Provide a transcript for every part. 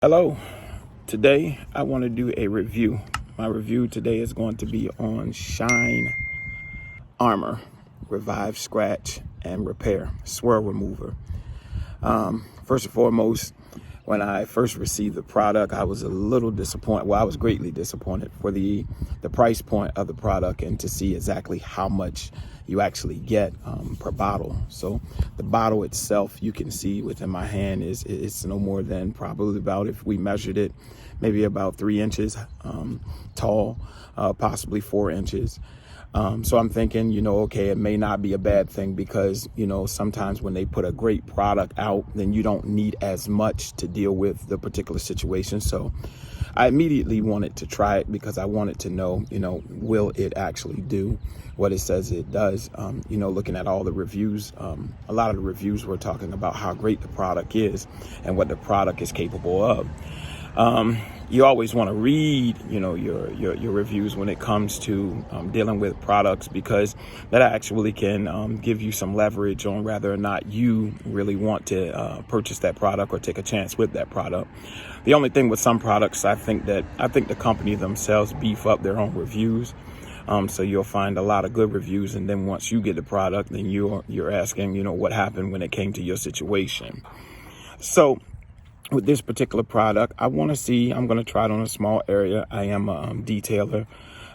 Hello, today I want to do a review. My review today is going to be on Shine Armor, Revive, Scratch, and Repair, Swirl Remover. First and foremost, when I first received the product, I was a little disappointed. Well, I was greatly disappointed for the price point of the product and to see exactly how much you actually get per bottle. So the bottle itself, you can see within my hand, it's no more than probably about, if we measured it, maybe about 3 inches tall, possibly 4 inches. So I'm thinking, okay, it may not be a bad thing because, sometimes when they put a great product out, then you don't need as much to deal with the particular situation. So I immediately wanted to try it because I wanted to know, will it actually do what it says it does? Looking at all the reviews, a lot of the reviews were talking about how great the product is and what the product is capable of. You always want to read, your reviews when it comes to dealing with products, because that actually can give you some leverage on whether or not you really want to purchase that product or take a chance with that product. The only thing with some products, I think the company themselves beef up their own reviews. So you'll find a lot of good reviews, and then once you get the product, then you're asking, what happened when it came to your situation. So with this particular product, I'm going to try it on a small area. I am a detailer.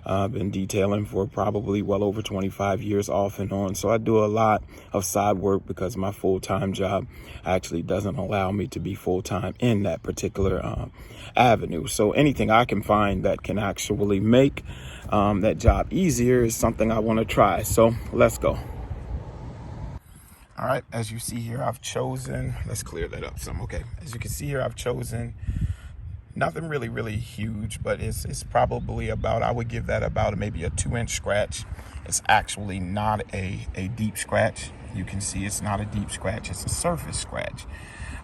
I've been detailing for probably well over 25 years off and on. So I do a lot of side work because my full-time job actually doesn't allow me to be full-time in that particular avenue. So anything I can find that can actually make that job easier is something I want to try. So let's go. All right, as you see here, I've chosen, let's clear that up some. Okay, as you can see here, I've chosen nothing really huge, but it's probably about, I would give that about maybe a 2-inch scratch. It's actually not a deep scratch. You can see it's not a deep scratch, it's a surface scratch.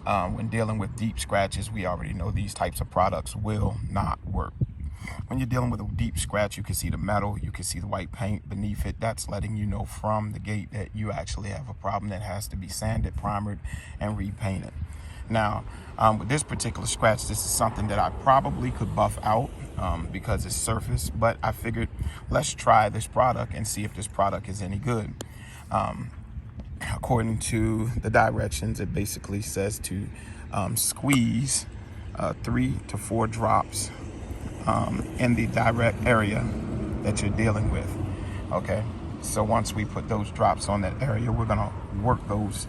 When dealing with deep scratches, we already know these types of products will not work. When you're dealing with a deep scratch, you can see the metal, you can see the white paint beneath it. That's letting you know from the gate that you actually have a problem that has to be sanded, primered, and repainted. Now, with this particular scratch, this is something that I probably could buff out because it's surface, but I figured let's try this product and see if this product is any good. According to the directions, it basically says to squeeze 3 to 4 drops in the direct area that you're dealing with. Okay, so once we put those drops on that area, we're gonna work those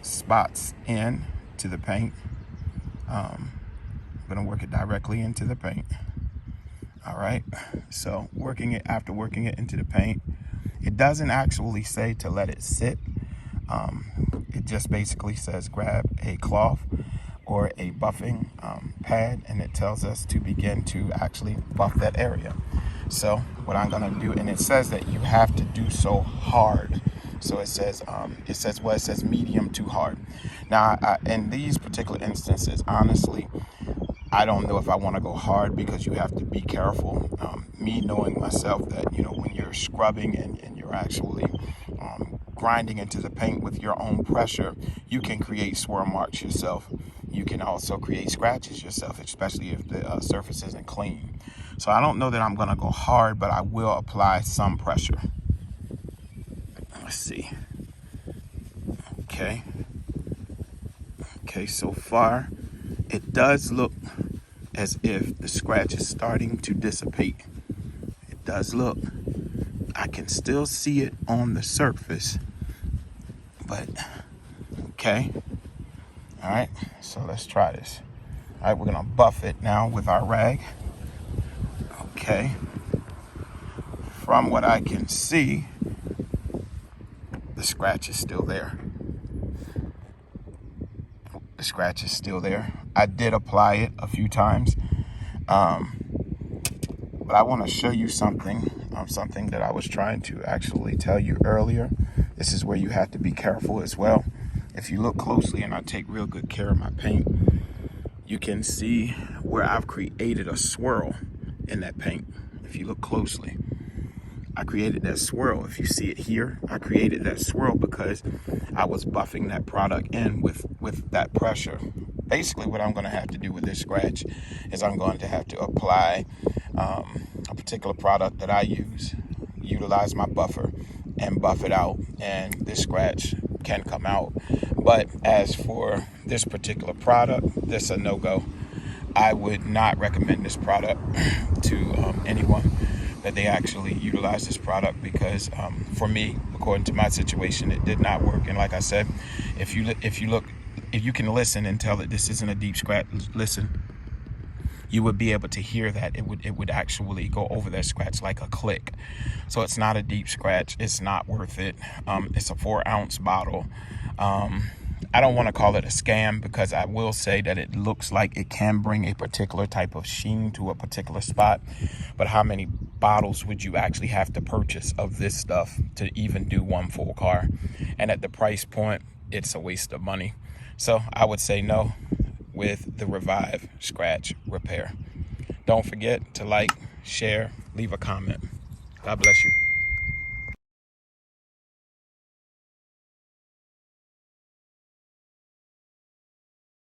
spots in to the paint. I'm gonna work it directly into the paint. All right, so after working it into the paint, it doesn't actually say to let it sit. It just basically says grab a cloth or a buffing pad, and it tells us to begin to actually buff that area. So what I'm gonna do, and it says that you have to do so hard. So it says medium to hard. Now, in these particular instances, honestly, I don't know if I want to go hard because you have to be careful. Me knowing myself that, when you're scrubbing and you're actually grinding into the paint with your own pressure, you can create swirl marks yourself. You can also create scratches yourself, especially if the surface isn't clean. So I don't know that I'm going to go hard, but I will apply some pressure. Let's see. Okay, so far it does look as if the scratch is starting to dissipate. It does look. I can still see it on the surface, but okay. All right, so let's try this. All right, we're gonna buff it now with our rag. Okay, from what I can see, the scratch is still there. The scratch is still there. I did apply it a few times, but I want to show you something that I was trying to actually tell you earlier. This is where you have to be careful as well. If you look closely, and I take real good care of my paint, you can see where I've created a swirl in that paint. If you look closely, I created that swirl. If you see it here, I created that swirl because I was buffing that product in with that pressure. basically what I'm going to have to do with this scratch is I'm going to have to apply a particular product that I utilize my buffer and buff it out, and this scratch can come out. But as for this particular product, this is a no-go. I would not recommend this product to anyone, that they actually utilize this product, because for me, according to my situation, it did not work. And like I said, if you can listen and tell that this isn't a deep scratch, listen, you would be able to hear that it would actually go over that scratch like a click. So it's not a deep scratch. It's not worth it. It's a 4-ounce bottle. I don't want to call it a scam, because I will say that it looks like it can bring a particular type of sheen to a particular spot. But how many bottles would you actually have to purchase of this stuff to even do one full car? And at the price point, it's a waste of money. So I would say no with the Revive Scratch Repair. Don't forget to like, share, leave a comment. God bless you.